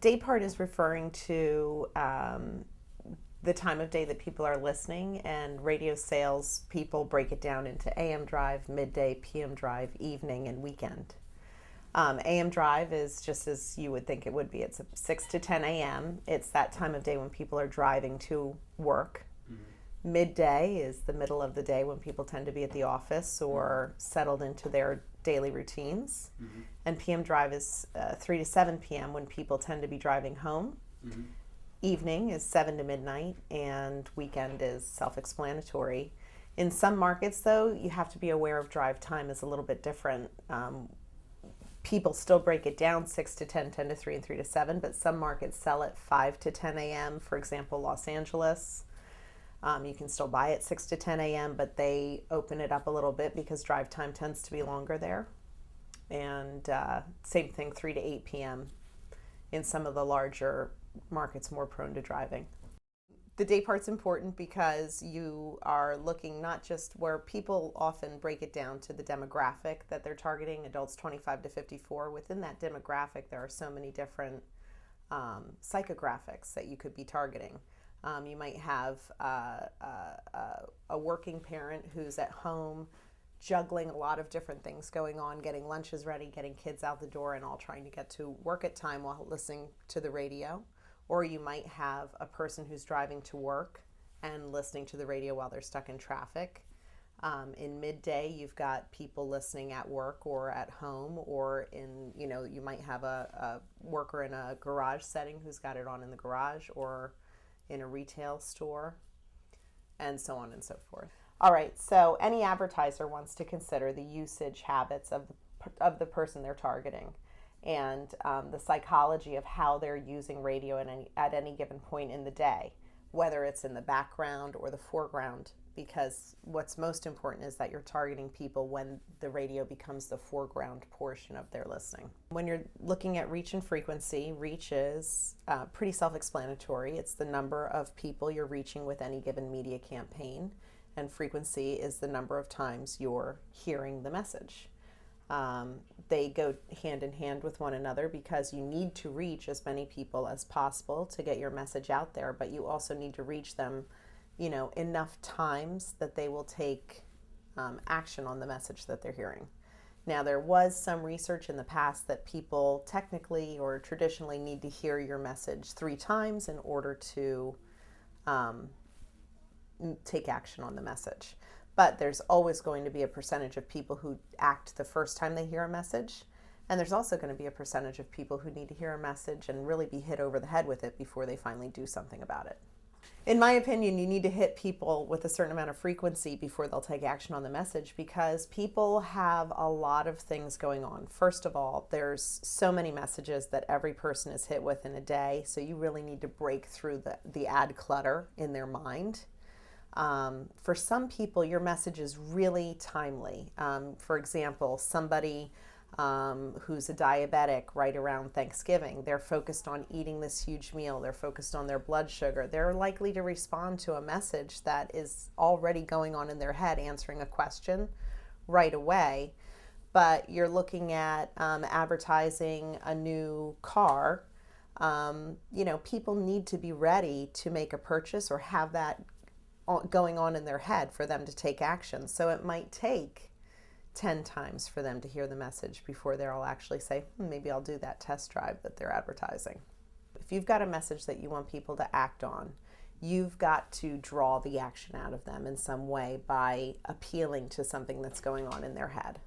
Day part is referring to the time of day that people are listening, and radio sales people break it down into AM drive, midday, PM drive, evening, and weekend. AM drive is just as you would think it would be. It's 6 to 10 a.m. It's that time of day when people are driving to work. Midday is the middle of the day when people tend to be at the office or settled into their daily routines. And PM drive is 3 to 7 p.m. when people tend to be driving home. Evening is 7 to midnight, and weekend is self-explanatory. In some markets, though, you have to be aware of drive time is a little bit different. People still break it down 6 to 10, 10 to 3, and 3 to 7, but some markets sell at 5 to 10 a.m. For example, Los Angeles. You can still buy at 6 to 10 a.m., but they open it up a little bit because drive time tends to be longer there. And same thing, 3 to 8 p.m. in some of the larger markets more prone to driving. The day part's important because you are looking not just where people often break it down to the demographic that they're targeting, adults 25 to 54. Within that demographic, there are so many different psychographics that you could be targeting. You might have a working parent who's at home juggling a lot of different things going on, getting lunches ready, getting kids out the door, and all trying to get to work at time while listening to the radio. Or you might have a person who's driving to work and listening to the radio while they're stuck in traffic. In midday, you've got people listening at work or at home, or you might have a worker in a garage setting who's got it on in the garage, or in a retail store, and so on and so forth. All right, so any advertiser wants to consider the usage habits of the person they're targeting, and the psychology of how they're using radio at any given point in the day, whether it's in the background or the foreground, because what's most important is that you're targeting people when the radio becomes the foreground portion of their listening. When you're looking at reach and frequency, reach is pretty self-explanatory. It's the number of people you're reaching with any given media campaign, and frequency is the number of times you're hearing the message. They go hand in hand with one another because you need to reach as many people as possible to get your message out there, but you also need to reach them enough times that they will take action on the message that they're hearing. Now, there was some research in the past that people technically or traditionally need to hear your message 3 times in order to take action on the message. But there's always going to be a percentage of people who act the first time they hear a message. And there's also going to be a percentage of people who need to hear a message and really be hit over the head with it before they finally do something about it. In my opinion, you need to hit people with a certain amount of frequency before they'll take action on the message, because people have a lot of things going on. First of all, there's so many messages that every person is hit with in a day, so you really need to break through the ad clutter in their mind. For some people, your message is really timely. For example, somebody who's a diabetic right around Thanksgiving, they're focused on eating this huge meal, they're focused on their blood sugar, they're likely to respond to a message that is already going on in their head, answering a question right away. But you're looking at advertising a new car. People need to be ready to make a purchase or have that going on in their head for them to take action. So it might take 10 times for them to hear the message before they'll actually say, maybe I'll do that test drive that they're advertising. If you've got a message that you want people to act on, you've got to draw the action out of them in some way by appealing to something that's going on in their head.